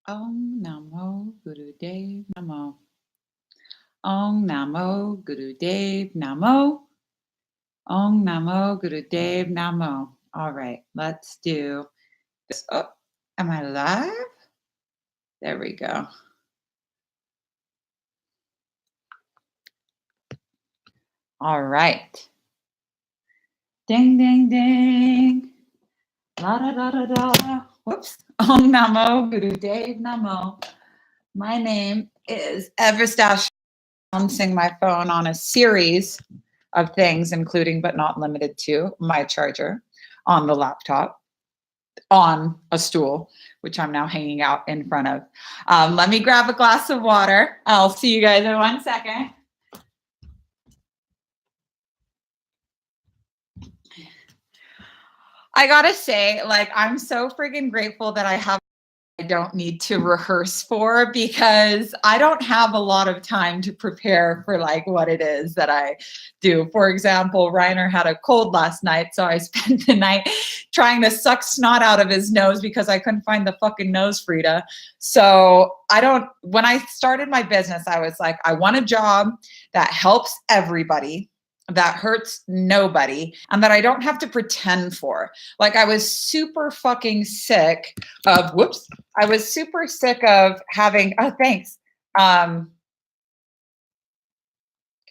Om Namo Gurudev Namo. Om Namo Gurudev Namo. Om Namo Gurudev Namo. All right, let's do this. Oh, am I live? There we go. All right. Ding, ding, ding. La da da da da. Whoops. Om Namo Gurudev Namo. My name is Everstash. Balancing my phone on a series of things, including but not limited to my charger on the laptop, on a stool, which I'm now hanging out in front of. Let me grab a glass of water. I'll see you guys in 1 second. I gotta say, like, I'm so friggin' grateful that I don't need to rehearse for, because I don't have a lot of time to prepare for like what it is that I do. For example, Reiner had a cold last night, so I spent the night trying to suck snot out of his nose because I couldn't find the fucking nose Frida. So when I started my business, I was like, I want a job that helps everybody, that hurts nobody, and that I don't have to pretend for. Like, I was super fucking sick of, I was super sick of having, oh, thanks. Can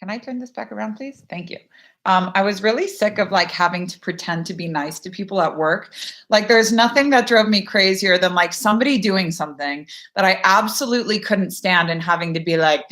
I turn this back around, please? Thank you. I was really sick of like having to pretend to be nice to people at work. Like, there's nothing that drove me crazier than like somebody doing something that I absolutely couldn't stand and having to be like,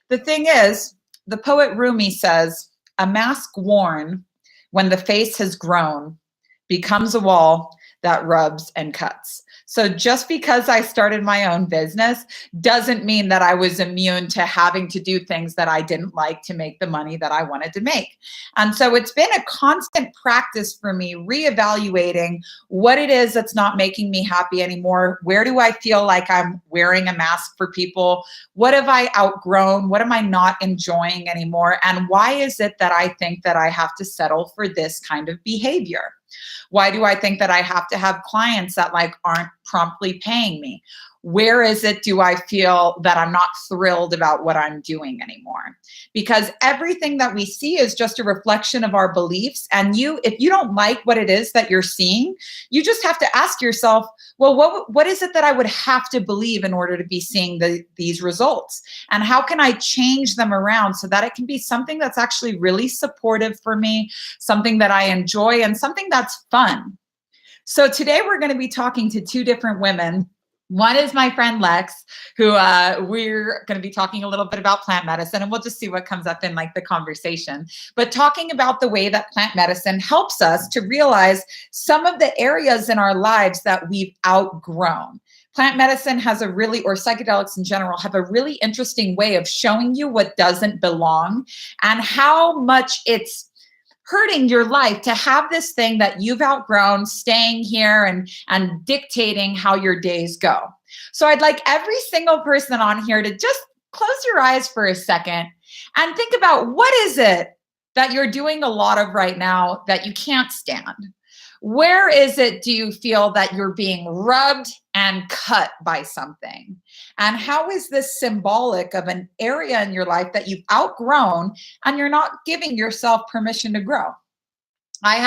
the thing is, the poet Rumi says, a mask worn when the face has grown becomes a wall that rubs and cuts. So just because I started my own business doesn't mean that I was immune to having to do things that I didn't like to make the money that I wanted to make. And so it's been a constant practice for me reevaluating what it is that's not making me happy anymore. Where do I feel like I'm wearing a mask for people? What have I outgrown? What am I not enjoying anymore? And why is it that I think that I have to settle for this kind of behavior? Why do I think that I have to have clients that like aren't promptly paying me? Where is it do I feel that I'm not thrilled about what I'm doing anymore? Because everything that we see is just a reflection of our beliefs. And if you don't like what it is that you're seeing, you just have to ask yourself, well, what is it that I would have to believe in order to be seeing these results? And how can I change them around so that it can be something that's actually really supportive for me, something that I enjoy, and something that's fun? So today we're going to be talking to two different women. One is my friend Lex, who we're going to be talking a little bit about plant medicine, and we'll just see what comes up in like the conversation. But talking about the way that plant medicine helps us to realize some of the areas in our lives that we've outgrown. Plant medicine has or psychedelics in general, have a really interesting way of showing you what doesn't belong and how much it's hurting your life to have this thing that you've outgrown staying here and dictating how your days go. So I'd like every single person on here to just close your eyes for a second and think about, what is it that you're doing a lot of right now that you can't stand? Where is it do you feel that you're being rubbed and cut by something? And how is this symbolic of an area in your life that you've outgrown and you're not giving yourself permission to grow? I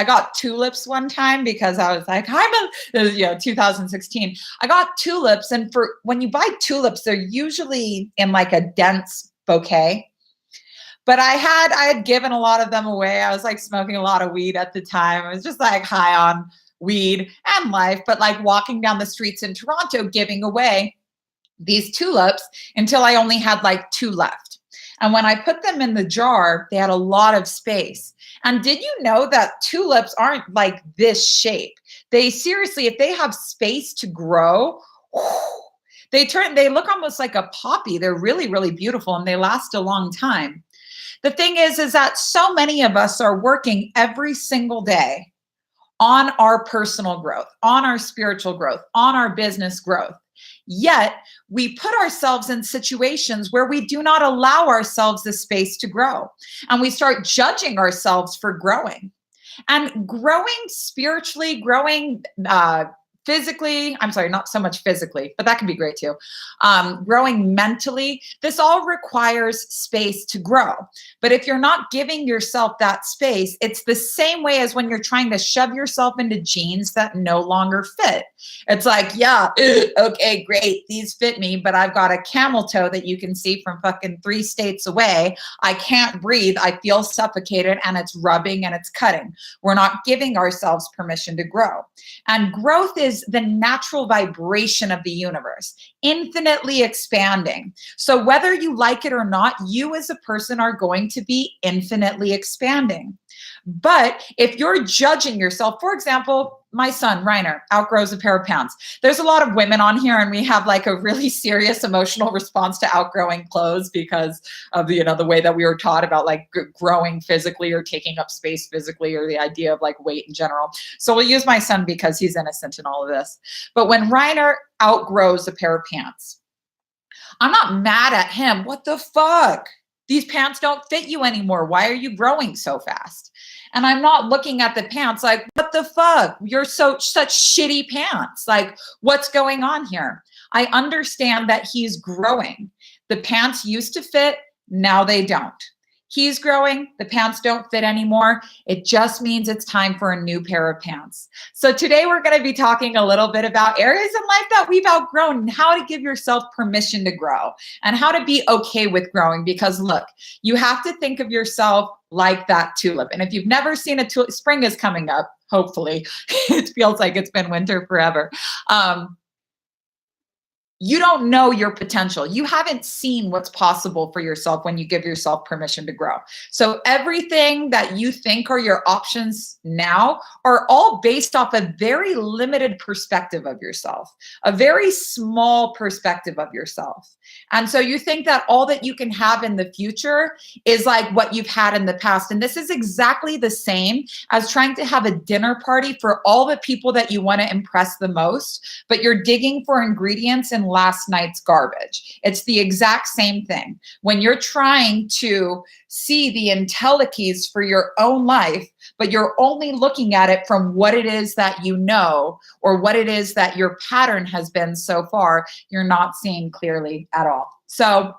got tulips one time because I was like, 2016. I got tulips, and when you buy tulips, they're usually in like a dense bouquet. But I had given a lot of them away. I was like smoking a lot of weed at the time. I was just like high on weed and life, but like walking down the streets in Toronto giving away these tulips until I only had like 2 left. And when I put them in the jar, they had a lot of space. And did you know that tulips aren't like this shape? They seriously, if they have space to grow, they look almost like a poppy. They're really, really beautiful, and they last a long time. The thing is that so many of us are working every single day on our personal growth, on our spiritual growth, on our business growth. Yet we put ourselves in situations where we do not allow ourselves the space to grow. And we start judging ourselves for growing. And growing spiritually, growing physically, I'm sorry, not so much physically, but that can be great too. Growing mentally, this all requires space to grow. But if you're not giving yourself that space, it's the same way as when you're trying to shove yourself into jeans that no longer fit. It's like, yeah, okay, great, these fit me, but I've got a camel toe that you can see from fucking 3 states away. I can't breathe. I feel suffocated and it's rubbing and it's cutting. We're not giving ourselves permission to grow. And growth is the natural vibration of the universe, infinitely expanding. So whether you like it or not, you as a person are going to be infinitely expanding. But if you're judging yourself, for example, my son, Reiner, outgrows a pair of pants. There's a lot of women on here and we have like a really serious emotional response to outgrowing clothes because of the way that we were taught about like growing physically or taking up space physically or the idea of like weight in general. So we'll use my son because he's innocent in all of this. But when Reiner outgrows a pair of pants, I'm not mad at him. What the fuck? These pants don't fit you anymore. Why are you growing so fast? And I'm not looking at the pants like, what the fuck? You're such shitty pants. Like, what's going on here? I understand that he's growing. The pants used to fit, now they don't. He's growing, the pants don't fit anymore. It just means it's time for a new pair of pants. So today we're going to be talking a little bit about areas in life that we've outgrown and how to give yourself permission to grow and how to be okay with growing. Because look, you have to think of yourself like that tulip. And if you've never seen a tulip, spring is coming up, hopefully. It feels like it's been winter forever. You don't know your potential. You haven't seen what's possible for yourself when you give yourself permission to grow. So everything that you think are your options now are all based off a very limited perspective of yourself, a very small perspective of yourself. And so you think that all that you can have in the future is like what you've had in the past. And this is exactly the same as trying to have a dinner party for all the people that you want to impress the most, but you're digging for ingredients in last night's garbage. It's the exact same thing. When you're trying to see the intellikeys for your own life, but you're only looking at it from what it is that you know or what it is that your pattern has been so far, you're not seeing clearly at all. So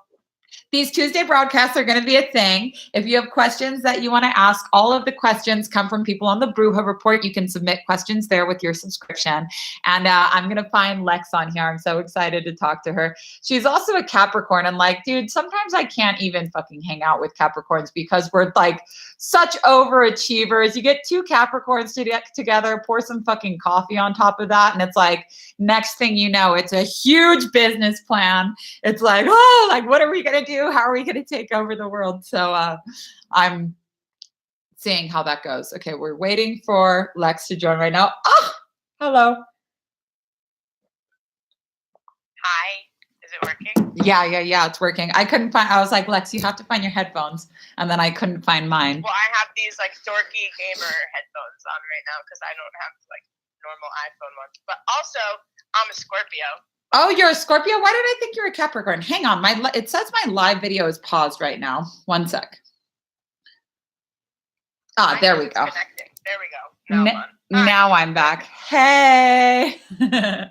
these Tuesday broadcasts are going to be a thing. If you have questions that you want to ask, all of the questions come from people on the Bruja Report. You can submit questions there with your subscription. And I'm going to find Lex on here. I'm so excited to talk to her. She's also a Capricorn. And like, dude, sometimes I can't even fucking hang out with Capricorns because we're like such overachievers. You get 2 Capricorns to get together, pour some fucking coffee on top of that. And it's like, next thing you know, it's a huge business plan. It's like, oh, like, what are we going to do? How are we going to take over the world? So I'm seeing how that goes. Okay, we're waiting for Lex to join right now. Oh, hello. Hi, is it working? Yeah, it's working. I was like, Lex, you have to find your headphones. And then I couldn't find mine. Well, I have these like dorky gamer headphones on right now because I don't have like normal iPhone ones. But also, I'm a Scorpio. Oh, you're a Scorpio? Why did I think you're a Capricorn? Hang on. It says my live video is paused right now. One sec. There we go. Connecting. There we go. Now I'm back. Hey. Hi.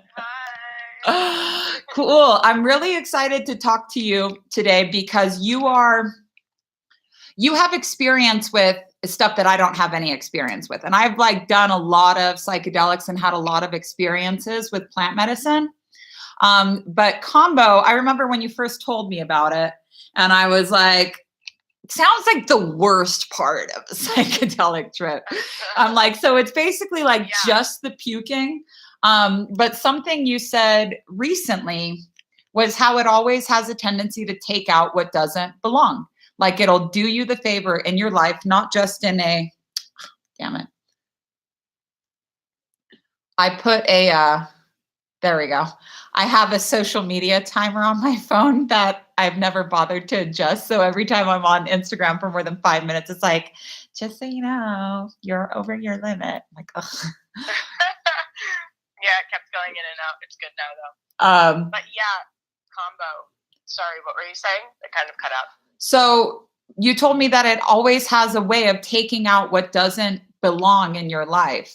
Cool. I'm really excited to talk to you today because you have experience with stuff that I don't have any experience with. And I've like done a lot of psychedelics and had a lot of experiences with plant medicine. But Kambo, I remember when you first told me about it and I was like, sounds like the worst part of a psychedelic trip. I'm like, so it's basically like just the puking. But something you said recently was how it always has a tendency to take out what doesn't belong. Like it'll do you the favor in your life, not just in a, damn it. I put there we go. I have a social media timer on my phone that I've never bothered to adjust. So every time I'm on Instagram for more than 5 minutes, it's like, just so you know, you're over your limit. I'm like, ugh. Yeah, it kept going in and out. It's good now though. But yeah, Kambo. Sorry, what were you saying? It kind of cut out. So you told me that it always has a way of taking out what doesn't belong in your life.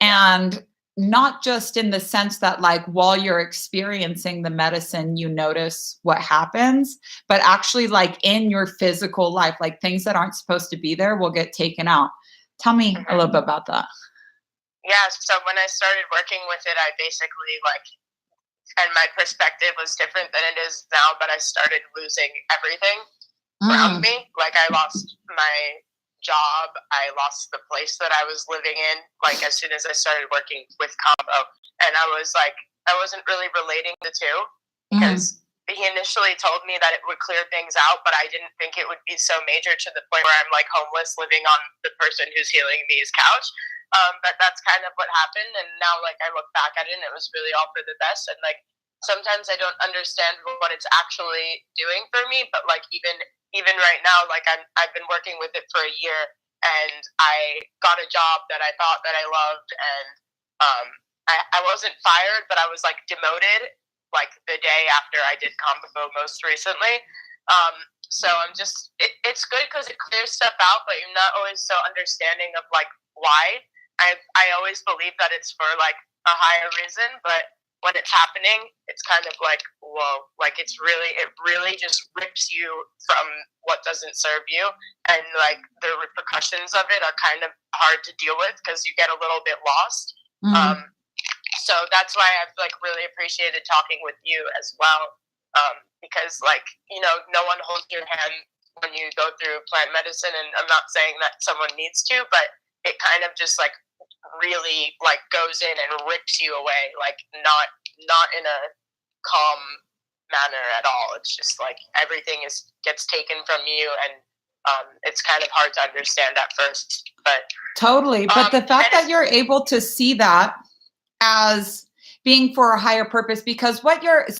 And not just in the sense that like while you're experiencing the medicine, you notice what happens, but actually like in your physical life, like things that aren't supposed to be there will get taken out. Tell me a little bit about that. Yeah, so when I started working with it, I basically like, and my perspective was different than it is now, but I started losing everything around me. Like I lost my job, I lost the place that I was living in, like as soon as I started working with Combo. And I was like, I wasn't really relating the two because he initially told me that it would clear things out, but I didn't think it would be so major to the point where I'm like homeless living on the person who's healing me's couch. But that's kind of what happened. And now like I look back at it and it was really all for the best. And like sometimes I don't understand what it's actually doing for me, but like even right now, like I've been working with it for a year, and I got a job that I thought that I loved, and I wasn't fired, but I was like demoted like the day after I did Combo most recently. So I'm just it's good because it clears stuff out, but you're not always so understanding of like why. I always believe that it's for like a higher reason, but when it's happening, it's kind of like, whoa, like it really just rips you from what doesn't serve you. And like the repercussions of it are kind of hard to deal with because you get a little bit lost. So that's why I've like really appreciated talking with you as well. Because like, you know, no one holds your hand when you go through plant medicine. And I'm not saying that someone needs to, but it kind of just like really like goes in and rips you away, like not in a calm manner at all. It's just like everything gets taken from you, and it's kind of hard to understand at first. But totally. But the fact that you're able to see that as being for a higher purpose, because what you're